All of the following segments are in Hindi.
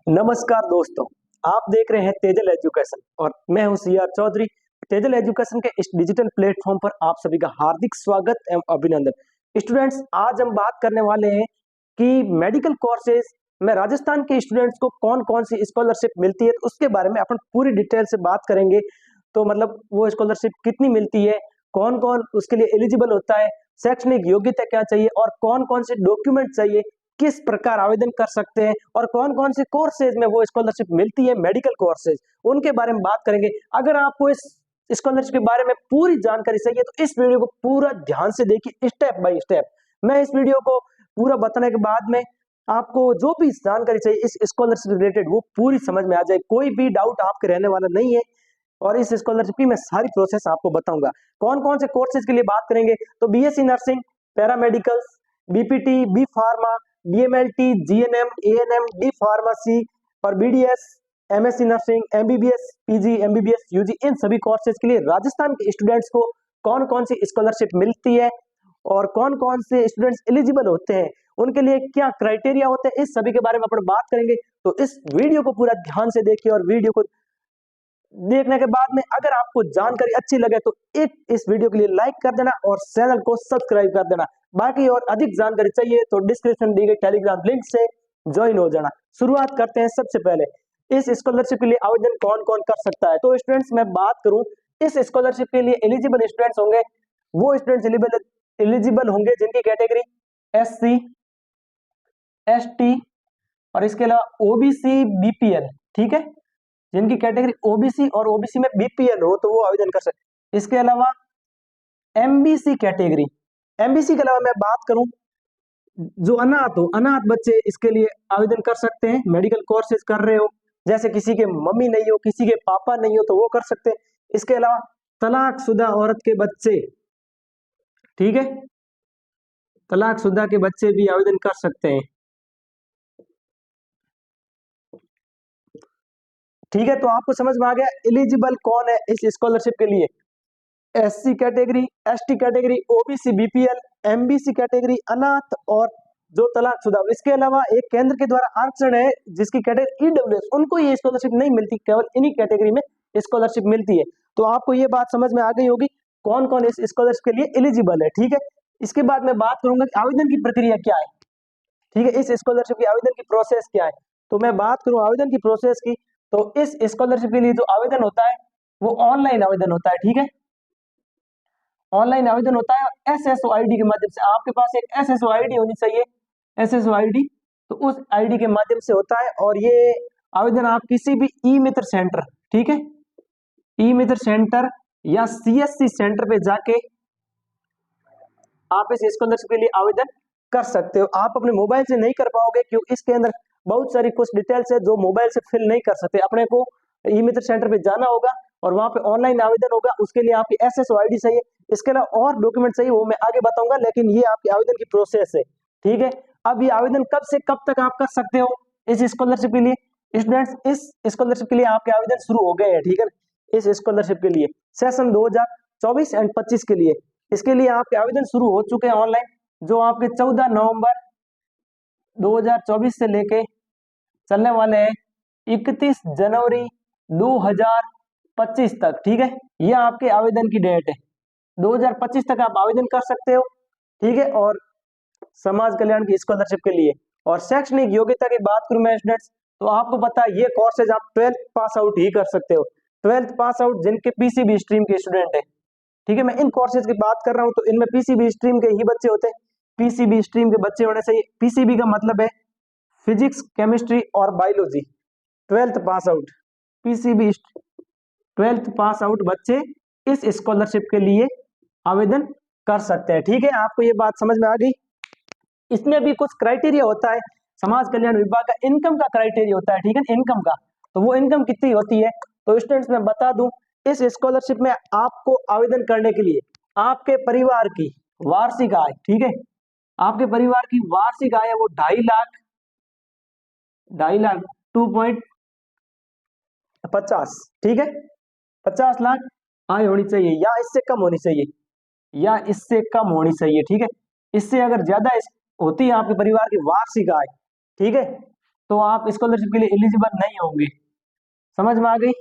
नमस्कार दोस्तों, आप देख रहे हैं तेजल एजुकेशन और मैं हूं सीआर चौधरी। तेजल एजुकेशन के इस डिजिटल प्लेटफॉर्म पर आप सभी का हार्दिक स्वागत एवं अभिनंदन। स्टूडेंट्स, आज हम बात करने वाले हैं कि मेडिकल कोर्सेज में राजस्थान के स्टूडेंट्स को कौन कौन सी स्कॉलरशिप मिलती है, तो उसके बारे में अपन पूरी डिटेल से बात करेंगे। तो मतलब वो स्कॉलरशिप कितनी मिलती है, कौन कौन उसके लिए एलिजिबल होता है, शैक्षणिक योग्यता क्या चाहिए और कौन कौन से डॉक्यूमेंट चाहिए, किस प्रकार आवेदन कर सकते हैं और कौन कौन से कोर्सेज में वो स्कॉलरशिप मिलती है, मेडिकल कोर्सेज, उनके बारे में बात करेंगे। अगर आपको इस स्कॉलरशिप के बारे में पूरी जानकारी चाहिए तो इस वीडियो को पूरा ध्यान से देखिए, स्टेप बाय स्टेप। मैं इस वीडियो को पूरा बताने के बाद में आपको जो भी जानकारी चाहिए इस स्कॉलरशिप से रिलेटेड वो पूरी समझ में आ जाए, कोई भी डाउट आपके रहने वाला नहीं है। और इस स्कॉलरशिप की मैं सारी प्रोसेस आपको बताऊंगा। कौन कौन से कोर्सेज के लिए बात करेंगे, तो BSc nursing, paramedicals, BPT, B pharma, DMLT, GNM, ANM, D pharmacy और BDS, MSc nursing, MBBS, PG, MBBS, UG, इन सभी कोर्सेज के लिए राजस्थान के स्टूडेंट्स को कौन कौन सी स्कॉलरशिप मिलती है और कौन कौन से स्टूडेंट्स एलिजिबल होते हैं, उनके लिए क्या क्राइटेरिया होते हैं, इस सभी के बारे में अपन बात करेंगे। तो इस वीडियो को पूरा ध्यान से देखिए और वीडियो को देखने के बाद में अगर आपको जानकारी अच्छी लगे तो एक इस वीडियो के लिए लाइक कर देना और चैनल को सब्सक्राइब कर देना। बाकी और अधिक जानकारी चाहिए तो डिस्क्रिप्शन दी गई टेलीग्राम लिंक से ज्वाइन हो जाना। शुरुआत करते हैं। सबसे पहले इस स्कॉलरशिप के लिए आवेदन कौन कौन कर सकता है, तो स्टूडेंट्स मैं बात करूं, इस स्कॉलरशिप के लिए एलिजिबल स्टूडेंट्स होंगे वो स्टूडेंट्स एलिजिबल होंगे जिनकी कैटेगरी एससी, एसटी और इसके अलावा ओबीसी, बीपीएल। ठीक है, जिनकी कैटेगरी ओबीसी और ओबीसी में बीपीएल हो तो वो आवेदन कर सकते। इसके अलावा एमबीसी कैटेगरी, एमबीसी के अलावा मैं बात करूं जो अनाथ हो, अनाथ बच्चे इसके लिए आवेदन कर सकते हैं। मेडिकल कोर्सेज कर रहे हो, जैसे किसी के मम्मी नहीं हो, किसी के पापा नहीं हो तो वो कर सकते हैं। इसके अलावा तलाकशुदा औरत के बच्चे, ठीक है, तलाकशुदा के बच्चे भी आवेदन कर सकते हैं। ठीक है, तो आपको समझ में आ गया एलिजिबल कौन है इस स्कॉलरशिप के लिए। SC category, ST category, OBC, BPL, MBC category, अनाथ और जो तलाकशुदा। इसके अलावा एक केंद्र के द्वारा आरक्षण है जिसकी कैटेगरी ईडब्ल्यूएस, उनको ये स्कॉलरशिप नहीं मिलती, केवल इन्हीं कैटेगरी में स्कॉलरशिप मिलती है। तो आपको ये बात समझ में आ गई होगी कौन कौन इस स्कॉलरशिप के लिए एलिजिबल है। ठीक है, इसके बाद मैं बात करूंगा कि आवेदन की प्रक्रिया क्या है। ठीक है, इस स्कॉलरशिप की आवेदन की प्रोसेस क्या है, तो मैं बात करूं आवेदन की प्रोसेस की, तो इस स्कॉलरशिप के लिए जो आवेदन होता है वो ऑनलाइन आवेदन होता है। ठीक है, ऑनलाइन आवेदन होता है एसएसओ आईडी के माध्यम से। आपके पास एक एसएसओ आईडी होनी चाहिए, एसएसओ आईडी, तो उस आईडी के माध्यम से होता है। और ये आवेदन आप किसी भी ई मित्र सेंटर, ठीक है, ई मित्र सेंटर या सीएससी सेंटर पे जाके आप इस स्कॉलरशिप के लिए आवेदन कर सकते हो। आप अपने मोबाइल से नहीं कर पाओगे क्योंकि इसके अंदर बहुत सारी कुछ डिटेल्स है जो मोबाइल से फिल नहीं कर सकते। अपने को ई मित्र सेंटर पे जाना होगा और वहां पे ऑनलाइन आवेदन होगा, उसके लिए आपकी एसएसओ आईडी चाहिए। इसके अलावा और डॉक्यूमेंट चाहिए वो मैं आगे बताऊंगा, लेकिन ये आपकी आवेदन की प्रोसेस है। ठीक है, अब ये आवेदन कब से कब तक आप कर सकते हो इस स्कॉलरशिप के लिए। स्टूडेंट्स, इस स्कॉलरशिप के लिए आपके आवेदन शुरू हो गए हैं। ठीक है, इस स्कॉलरशिप के लिए सेशन 2024 एंड 25 के लिए, इसके लिए आपके आवेदन शुरू हो चुके हैं ऑनलाइन, जो आपके 14 नवंबर 2024 से लेके चलने वाले हैं 31 जनवरी 2025 तक। ठीक है, यह आपके आवेदन की डेट है, 2025 तक आप आवेदन कर सकते हो। ठीक है, और समाज कल्याण की स्कॉलरशिप के लिए। और शैक्षणिक योग्यता की बात करूं मैं स्टूडेंट्स, तो आपको पता है ये कोर्सेज आप 12th पास आउट ही कर सकते हो। 12th पास आउट जिनके पीसीबी स्ट्रीम के स्टूडेंट है। ठीक है, मैं इन कोर्सेज की बात कर रहा हूं तो इनमें पीसीबी स्ट्रीम के ही बच्चे होते हैं, पीसीबी स्ट्रीम के बच्चे होने चाहिए। पीसीबी का मतलब है फिजिक्स, केमिस्ट्री और biology. 12th pass out, PCB 12th pass out बच्चे इस स्कॉलरशिप के लिए आवेदन कर सकते हैं। ठीक है, आपको ये बात समझ में आ गई। इसमें भी कुछ क्राइटेरिया होता है, समाज कल्याण विभाग का इनकम का क्राइटेरिया होता है। ठीक है, इनकम का, तो वो इनकम कितनी होती है, तो स्टूडेंट्स मैं बता दूं इस स्कॉलरशिप में आपको आवेदन करने के लिए आपके परिवार की वार्षिक आय, ठीक है, आपके परिवार की वार्षिक आय है वो 2.5 लाख, 2.5 लाख 2.50, ठीक है, 50 लाख आय होनी चाहिए या इससे कम होनी चाहिए, या इससे कम होनी चाहिए। ठीक है, इससे अगर ज्यादा होती है आपके परिवार की वार्षिक आय, ठीक है, तो आप स्कॉलरशिप के लिए एलिजिबल नहीं होंगे। समझ में आ गई?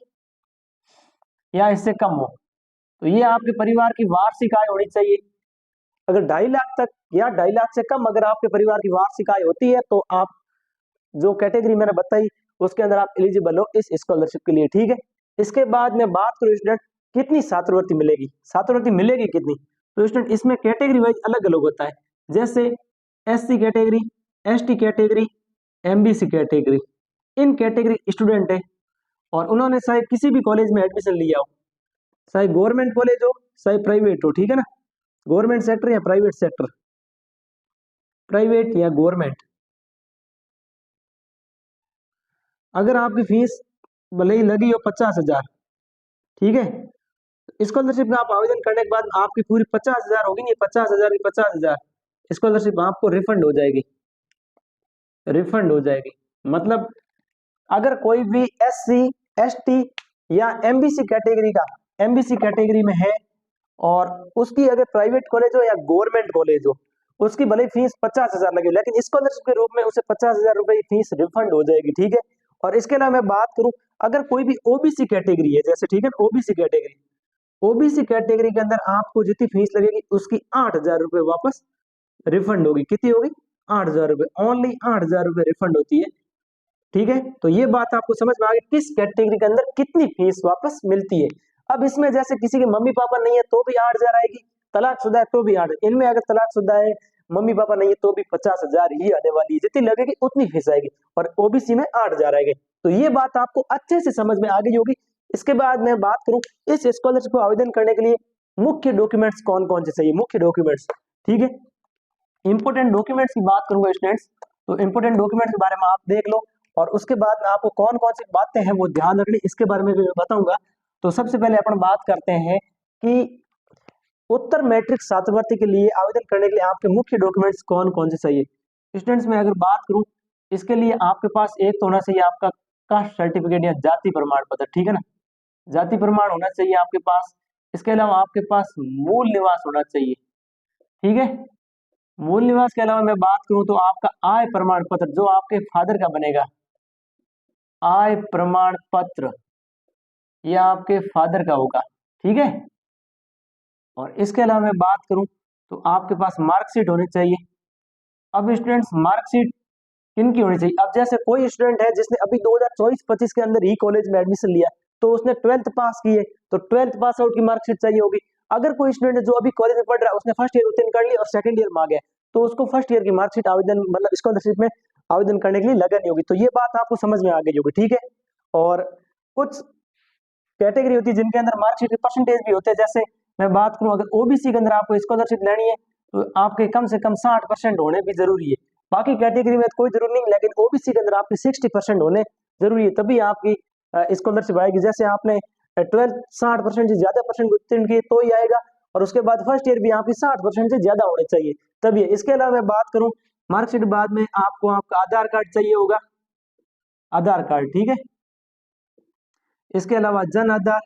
या इससे कम हो तो ये आपके परिवार की वार्षिक आय होनी चाहिए। अगर 2.5 लाख तक या 2.5 लाख से कम अगर आपके परिवार की वार्षिक आय होती है तो आप जो कैटेगरी मैंने बताई उसके अंदर आप एलिजिबल हो इस स्कॉलरशिप के लिए। ठीक है, इसके बाद मैं बात करूं स्टूडेंट कितनी छात्रवृत्ति मिलेगी, छात्रवृत्ति मिलेगी कितनी, तो स्टूडेंट इसमें कैटेगरी वाइज अलग अलग होता है। जैसे SC category, ST category, MBC category, इन कैटेगरी स्टूडेंट है और उन्होंने चाहे किसी भी कॉलेज में एडमिशन लिया हो, चाहे गवर्नमेंट कॉलेज हो चाहे प्राइवेट हो, ठीक है ना, गवर्नमेंट सेक्टर या प्राइवेट सेक्टर, प्राइवेट या गवर्नमेंट, अगर आपकी फीस भले ही लगी हो 50,000, ठीक है, स्कॉलरशिप का आप आवेदन करने के बाद आपकी पूरी 50,000 होगी, नहीं 50,000 की 50,000 स्कॉलरशिप आपको रिफंड हो जाएगी, रिफंड हो जाएगी। मतलब अगर कोई भी एससी, एसटी या एमबीसी कैटेगरी का, एमबीसी कैटेगरी में है और उसकी अगर प्राइवेट कॉलेज हो या गवर्नमेंट कॉलेज हो, उसकी भले फीस 50,000 लगे लेकिन स्कॉलरशिप के रूप में उसे 50,000 रुपए की फीस रिफंड हो जाएगी। ठीक है, और इसके अलावा मैं बात करूं अगर कोई भी ओबीसी कैटेगरी है, जैसे ठीक है ओबीसी कैटेगरी, ओबीसी कैटेगरी के अंदर आपको जितनी फीस लगेगी उसकी 8,000 रुपए वापस रिफंड होगी। कितनी होगी? 8,000 रुपए, ओनली 8,000 रुपए रिफंड होती है। ठीक है, तो ये बात आपको समझ में आ गई किस कैटेगरी के अंदर कितनी फीस वापस मिलती है। अब इसमें जैसे किसी के मम्मी पापा नहीं है तो भी 8,000 आएगी, तलाकशुदा है तो भी 8,000, इनमें अगर तलाकशुदा है मम्मी पापा नहीं है तो भी 50,000 ही आने वाली है, जितनी लगेगी उतनी फीस आएगी, और ओबीसी में 8,000 आएगी। तो ये बात आपको अच्छे से समझ में आ गई होगी। इसके बाद मैं बात करूं इस स्कॉलरशिप को आवेदन करने के लिए मुख्य डॉक्यूमेंट्स कौन कौन से चाहिए, मुख्य डॉक्यूमेंट्स, ठीक है, इंपोर्टेंट डॉक्यूमेंट्स की बात करूंगा स्टूडेंट्स, तो इंपोर्टेंट डॉक्यूमेंट्स के बारे में आप देख लो और उसके बाद में आपको कौन कौन सी बातें हैं वो ध्यान रखनी, इसके बारे में भी मैं बताऊंगा। तो सबसे पहले अपन बात करते हैं कि उत्तर मैट्रिक छात्रवृत्ति के लिए आवेदन करने के लिए आपके मुख्य डॉक्यूमेंट्स कौन कौन से चाहिए। स्टूडेंट्स में अगर बात करूं इसके लिए आपके पास एक तो होना चाहिए आपका कास्ट सर्टिफिकेट या जाति प्रमाण पत्र, ठीक है ना, जाति प्रमाण होना चाहिए आपके पास। इसके अलावा आपके पास मूल निवास होना चाहिए, ठीक है, मूल निवास के अलावा मैं बात करूं तो आपका आय प्रमाण पत्र जो आपके फादर का बनेगा, आय प्रमाण पत्र ये आपके फादर का होगा, ठीक है। और इसके अलावा मैं बात करूं तो आपके पास मार्कशीट होनी चाहिए। अब स्टूडेंट्स मार्कशीट किन की होनी चाहिए, अब जैसे कोई स्टूडेंट है जिसने अभी 2024-25 के अंदर ही कॉलेज में एडमिशन लिया तो उसने 12th पास की है तो 12th पास आउट की मार्कशीट चाहिए होगी। अगर कोई स्टूडेंट है जो अभी कॉलेज में पढ़ रहा है उसने फर्स्ट ईयर उत्तीर्ण कर लिया और सेकंड ईयर में आ गया तो उसको फर्स्ट ईयर की मार्कशीट आवेदन मतलब स्कॉलरशिप में आवेदन करने के लिए लगानी होगी। तो ये बात आपको समझ में आ गई होगी, ठीक है। और कुछ कैटेगरी होती है जिनके अंदर मार्कशीट के परसेंटेज भी होते हैं, जैसे मैं बात करूं अगर ओबीसी के अंदर आपको स्कॉलरशिप लेनी है तो आपके कम से कम 60% होने भी जरूरी है। बाकी कैटेगरी में कोई जरूरी नहीं, लेकिन ओबीसी के अंदर आपके 60% होने जरूरी है, तभी आपकी स्कॉलरशिप आएगी। जैसे आपने 12 60% से ज्यादा परसेंट उत्तीर्ण किए तो ही आएगा, और उसके बाद फर्स्ट ईयर भी आपकी 60% से ज्यादा होने चाहिए तभी। इसके अलावा मैं बात करूं मार्कशीट बाद में आपको आपका आधार कार्ड चाहिए होगा, आधार कार्ड, ठीक है। इसके अलावा जन आधार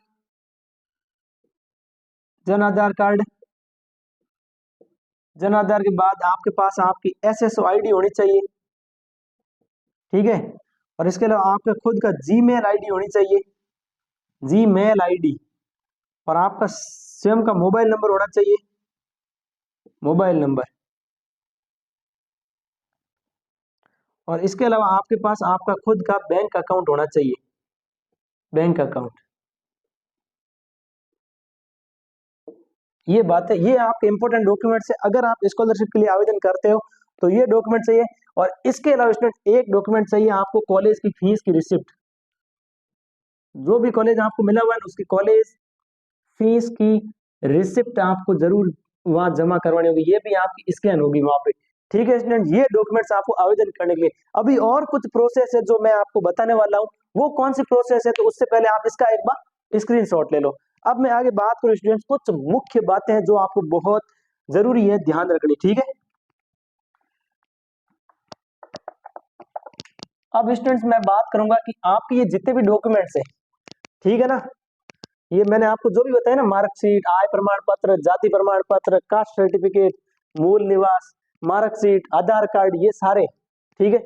कार्ड, जन आधार के बाद आपके पास आपकी एसएसओ आईडी होनी चाहिए, ठीक है। और इसके अलावा आपके खुद का जीमेल आईडी होनी चाहिए, जीमेल आईडी, और आपका स्वयं का मोबाइल नंबर होना चाहिए, मोबाइल नंबर। और इसके अलावा आपके पास आपका खुद का बैंक अकाउंट होना चाहिए, बैंक अकाउंट। ये बात है, ये आपके इंपॉर्टेंट डॉक्यूमेंट्स है अगर आप स्कॉलरशिप के लिए आवेदन करते हो तो ये डॉक्यूमेंट चाहिए। और इसके अलावा स्टूडेंट एक डॉक्यूमेंट चाहिए आपको कॉलेज की फीस की रिसिप्ट, जो भी कॉलेज आपको मिला हुआ है उसकी कॉलेज फीस की रिसिप्ट आपको जरूर वहां जमा करवानी होगी, ये भी आपकी स्कैन होगी वहां पे, ठीक है स्टूडेंट। ये डॉक्यूमेंट्स आपको आवेदन करने के लिए अभी और कुछ प्रोसेस है जो मैं आपको बताने वाला हूँ, वो कौन सी प्रोसेस है तो उससे पहले आप इसका एक बार स्क्रीनशॉट ले लो। अब मैं आगे बात करूं स्टूडेंट्स कुछ मुख्य बातें हैं जो आपको बहुत जरूरी है ध्यान रखनी, ठीक है। अब स्टूडेंट्स मैं बात करूंगा कि आपके ये जितने भी डॉक्यूमेंट्स हैं, ठीक है ना, ये मैंने आपको जो भी बताया ना, मार्कशीट, आय प्रमाण पत्र, जाति प्रमाण पत्र, कास्ट सर्टिफिकेट, मूल निवास, मार्कशीट, आधार कार्ड, ये सारे, ठीक है।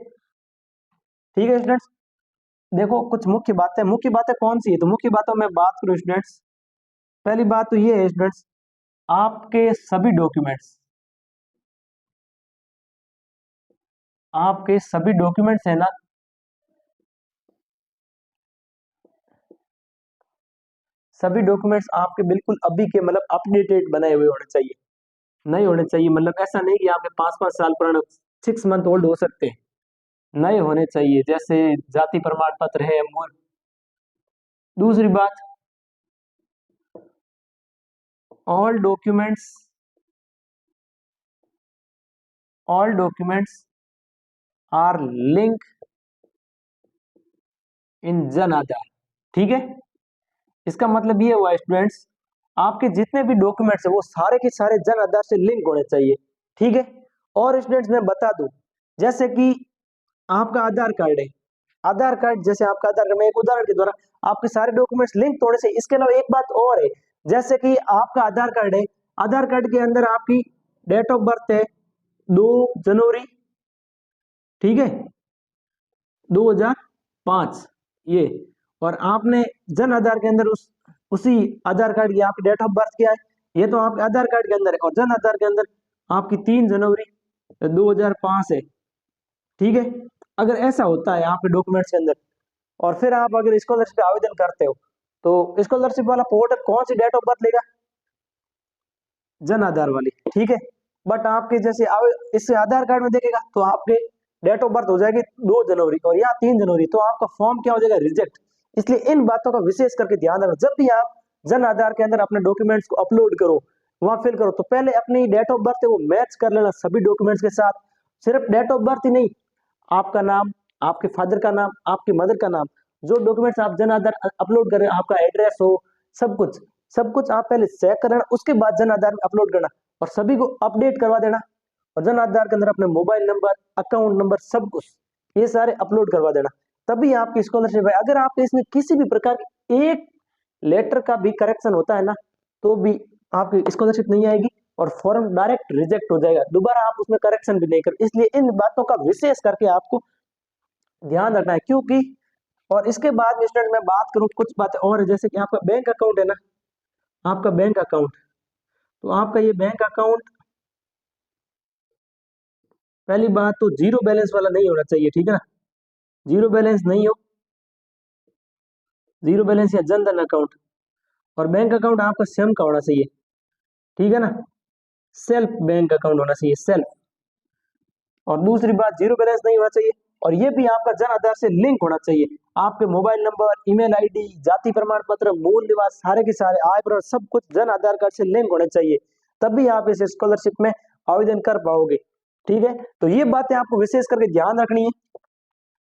ठीक है स्टूडेंट्स, देखो कुछ मुख्य बातें कौन सी है, तो मुख्य बातों में बात करूं स्टूडेंट्स, पहली बात तो ये है स्टूडेंट्स, आपके सभी डॉक्यूमेंट्स है ना, सभी डॉक्यूमेंट्स आपके बिल्कुल अभी के मतलब अपडेटेड बनाए हुए होने चाहिए, नहीं होने चाहिए मतलब ऐसा नहीं कि आपके 5-5 साल पुराना 6 मंथ ओल्ड हो सकते हैं, नए होने चाहिए, जैसे जाति प्रमाण पत्र है, मूल। दूसरी बात, all documents all documents are link in जन आधार। ठीक है, इसका मतलब ये हुआ स्टूडेंट्स, आपके जितने भी डॉक्यूमेंट्स है वो सारे के सारे जन आधार से लिंक होने चाहिए। ठीक है, और स्टूडेंट्स मैं बता दूं, जैसे कि आपका आधार कार्ड है, आधार कार्ड जैसे आपका आधार कार्ड, मैं एक उदाहरण के द्वारा, आपके सारे डॉक्यूमेंट्स लिंक थोड़े से, इसके अलावा एक बात और है, जैसे कि आपका आधार कार्ड है, आधार कार्ड के अंदर आपकी डेट ऑफ बर्थ है 2 जनवरी, ठीक है, 2005 ये, और आपने जन आधार के अंदर उसी आधार कार्ड की आपकी डेट ऑफ बर्थ क्या है, ये तो आपके आधार कार्ड के अंदर है, और जन आधार के अंदर आपकी 3 जनवरी 2005 है। ठीक है, अगर ऐसा होता है आपके डॉक्यूमेंट्स के अंदर, और फिर आप अगर स्कॉलरशिप का आवेदन करते हो, तो स्कॉलरशिप वाला पोर्टल कौन सी डेट ऑफ बर्थ लेगा, जन आधार वाली। ठीक है, बट आपके जैसे इससे आधार कार्ड में देखेगा तो आपके डेट ऑफ बर्थ हो जाएगी 2 जनवरी और या 3 जनवरी, तो आपका फॉर्म क्या हो जाएगा, रिजेक्ट। इसलिए इन बातों का विशेष करके ध्यान रखो, जब भी आप जन आधार के अंदर अपने डॉक्यूमेंट्स को अपलोड करो, वहां फिल करो, तो पहले अपनी डेट ऑफ बर्थ है वो मैच कर लेना सभी डॉक्यूमेंट्स के साथ। सिर्फ डेट ऑफ बर्थ ही नहीं, आपका नाम, आपके फादर का नाम, आपकी मदर का नाम, जो डॉक्यूमेंट्स आप जन आधार अपलोड कर रहे हैं, आपका एड्रेस हो, सब कुछ, सब कुछ आप पहले चेक करना, उसके बाद जन आधार में अपलोड करना और सभी को अपडेट करवा देना। और जन आधार के अंदर अपने मोबाइल नंबर, अकाउंट नंबर, सब कुछ ये सारे अपलोड करवा देना, तभी आपकी स्कॉलरशिप है। अगर आपके इसमें किसी भी प्रकार की एक लेटर का भी करेक्शन होता है ना, तो भी आपकी स्कॉलरशिप नहीं आएगी और फॉर्म डायरेक्ट रिजेक्ट हो जाएगा, दोबारा आप उसमें करेक्शन भी नहीं कर। इसलिए इन बातों का विशेष करके आपको ध्यान रखना है, क्योंकि और इसके बाद में स्टूडेंट मैं बात करूं कुछ बातें और है, जैसे कि आपका बैंक अकाउंट है ना, आपका बैंक अकाउंट, तो आपका ये बैंक अकाउंट, पहली बात तो जीरो बैलेंस वाला नहीं होना चाहिए, ठीक है ना, जीरो बैलेंस नहीं हो, जीरो बैलेंस या जनधन अकाउंट, और बैंक अकाउंट आपका स्वयं का होना चाहिए, ठीक है ना, सेल्फ बैंक अकाउंट होना चाहिए, सेल्फ। और दूसरी बात, जीरो बैलेंस नहीं होना चाहिए, और ये भी आपका जन आधार से लिंक होना चाहिए, आपके मोबाइल नंबर, ईमेल आईडी, जाति प्रमाण पत्र, मूल निवास, सारे के सारे आय प्रमाण सब कुछ जन आधार कार्ड से लिंक होने चाहिए, तभी आप इस स्कॉलरशिप में आवेदन कर पाओगे। ठीक है, तो ये बातें आपको विशेष करके ध्यान रखनी है।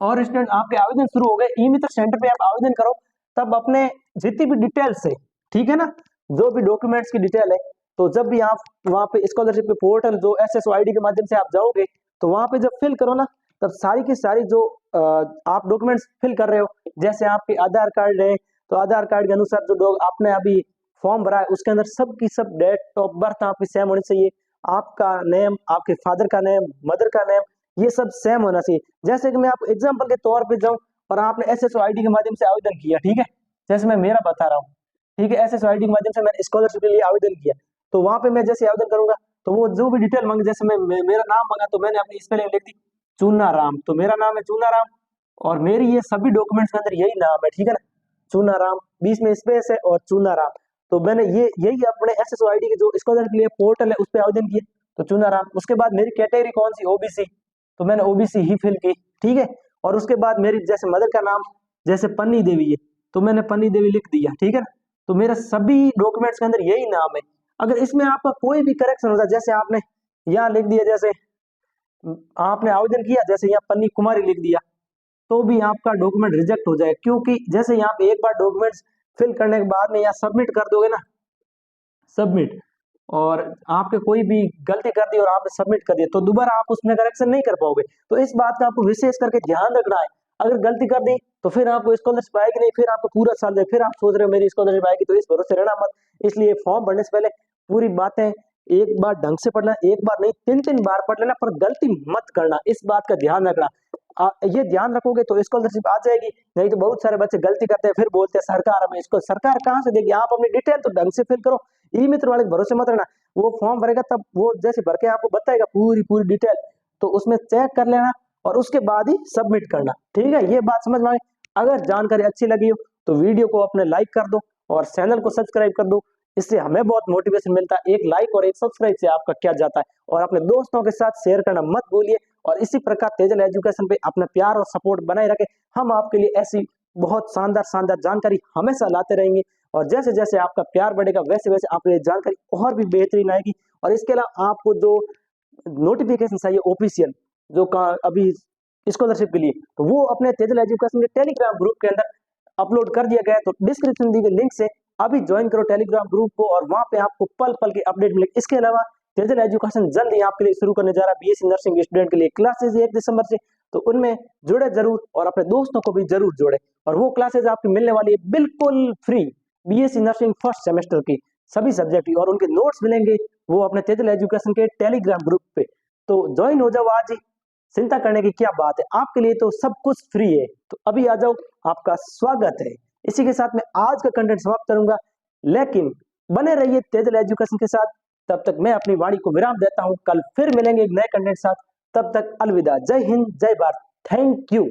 और स्टूडेंट आपके आवेदन शुरू हो गए, ई मित्र सेंटर पे आप आवेदन करो, तब अपने जितनी भी डिटेल्स है, ठीक है ना, जो भी डॉक्यूमेंट्स की डिटेल है, तो जब भी आप वहाँ पे स्कॉलरशिप के पोर्टल जो SSOID के माध्यम से आप जाओगे, तो वहाँ पे जब फिल करो ना, तब सारी की सारी जो आप डॉक्यूमेंट्स फिल कर रहे हो, जैसे आपके आधार कार्ड है, तो आधार कार्ड के अनुसार जो आपने अभी फॉर्म भरा है उसके अंदर सब की सब डेट ऑफ बर्थ आपकी सेम होनी चाहिए, आपका नेम, आपके फादर का नेम, मदर का नेम, ये सब सेम होना चाहिए। जैसे कि मैं आपको एग्जांपल के तौर पे जाऊं, और आपने SSOID के माध्यम से आवेदन किया, ठीक है, जैसे मैं मेरा बता रहा हूँ, ठीक है, SSOID के माध्यम से मैंने स्कॉलरशिप के लिए आवेदन किया, तो वहां पे मैं जैसे आवेदन करूंगा, तो वो जो भी डिटेल मांगे, जैसे मेरा नाम मांगा, तो मैंने अपनी स्पेलिंग लिख दी चूना राम, तो मेरा नाम है चूना राम, और मेरी ये सभी डॉक्यूमेंट्स के अंदर यही नाम है, ठीक है ना, चूना राम, बीच में स्पेस है और चूना राम, तो मैंने ये यही अपने SSOID के जो स्कॉलरशिप के लिए पोर्टल है उस पर आवेदन किया, तो चुना राम। उसके बाद मेरी कैटेगरी कौन सी, OBC, तो मैंने OBC ही फिल की, ठीक है, और उसके बाद मेरी जैसे मदर का नाम जैसे पन्नी देवी है, तो मैंने पन्नी देवी लिख दिया, ठीक है ना, तो मेरे सभी डॉक्यूमेंट्स के अंदर यही नाम है। अगर इसमें आपका कोई भी करेक्शन होता है, जैसे आपने यहाँ लिख दिया, जैसे आपने आवेदन किया, जैसे यहाँ पन्नी कुमारी लिख दिया, तो भी आपका डॉक्यूमेंट रिजेक्ट हो जाए, क्योंकि जैसे यहाँ पे एक बार डॉक्यूमेंट्स फिल करने के बाद में यहाँ सबमिट कर दोगे ना, सबमिट, और आपके कोई भी गलती कर दी और आपने सबमिट कर दिया, तो दोबारा आप उसमें करेक्शन नहीं कर पाओगे। तो इस बात का आपको विशेष करके ध्यान रखना है, अगर गलती कर दी तो फिर आपको स्कॉलरशिप आएगी नहीं, फिर आपको पूरा साल दे, फिर आप सोच रहे हो मेरी स्कॉलरशिप आएगी, तो इस भरोसे रहना मत। इसलिए फॉर्म भरने से पहले पूरी बातें एक बार ढंग से पढ़ना, एक बार नहीं 3-3 बार पढ़ लेना, पर गलती मत करना, इस बात का ध्यान रखना। ये ध्यान रखोगे तो स्कॉलरशिप आ जाएगी। नहीं तो बहुत सारे बच्चे गलती करते हैं, फिर बोलते हैं सरकार हमें इसको, सरकार कहाँ से देगी? आप अपनी डिटेल तो ढंग से फिल करो। ई मित्र वाले के भरोसे मत रहना, वो फॉर्म भरेगा तब वो जैसे भर के आपको बताएगा पूरी पूरी डिटेल, तो उसमें चेक कर लेना और उसके बाद ही सबमिट करना। ठीक है, ये बात समझ में आई? अगर जानकारी अच्छी लगी हो तो वीडियो को अपने लाइक कर दो और चैनल को सब्सक्राइब कर दो, इससे हमें बहुत मोटिवेशन मिलता है। एक लाइक और एक सब्सक्राइब से आपका क्या जाता है। और अपने दोस्तों के साथ शेयर करना मत भूलिए और इसी प्रकार तेजल एजुकेशन पे अपना प्यार और सपोर्ट बनाए रखें। हम आपके लिए ऐसी बहुत शानदार शानदार जानकारी हमेशा लाते रहेंगे और जैसे जैसे आपका प्यार बढ़ेगा वैसे वैसे आपको ये जानकारी और भी बेहतरीन आएगी। और इसके अलावा आपको जो नोटिफिकेशन चाहिए ऑफिशियल जो अभी स्कॉलरशिप के लिए, तो वो अपने तेजल एजुकेशन के टेलीग्राम ग्रुप के अंदर अपलोड कर दिया गया है। तो डिस्क्रिप्शन दी गई लिंक से अभी ज्वाइन करो टेलीग्राम ग्रुप को और वहां पे आपको पल पल की अपडेट मिलेगी। इसके अलावा तेजल एजुकेशन जल्द ही आपके लिए शुरू करने जा रहा है बीएससी नर्सिंग स्टूडेंट के लिए क्लासेज 1 दिसंबर से, तो उनमें जुड़े जरूर और अपने दोस्तों को भी जरूर जोड़े। और वो क्लासेज आपकी मिलने वाली है बिल्कुल free, BSc nursing first semester की सभी सब्जेक्ट की, और उनके नोट्स मिलेंगे वो अपने तेजल एजुकेशन के टेलीग्राम ग्रुप पे। तो ज्वाइन हो जाओ आज ही, चिंता करने की क्या बात है, आपके लिए तो सब कुछ फ्री है। तो अभी आ जाओ, आपका स्वागत है। इसी के साथ मैं आज का कंटेंट समाप्त करूंगा, लेकिन बने रहिए तेजल एजुकेशन के साथ। तब तक मैं अपनी वाणी को विराम देता हूं, कल फिर मिलेंगे एक नए कंटेंट साथ। तब तक अलविदा, जय हिंद, जय भारत, थैंक यू।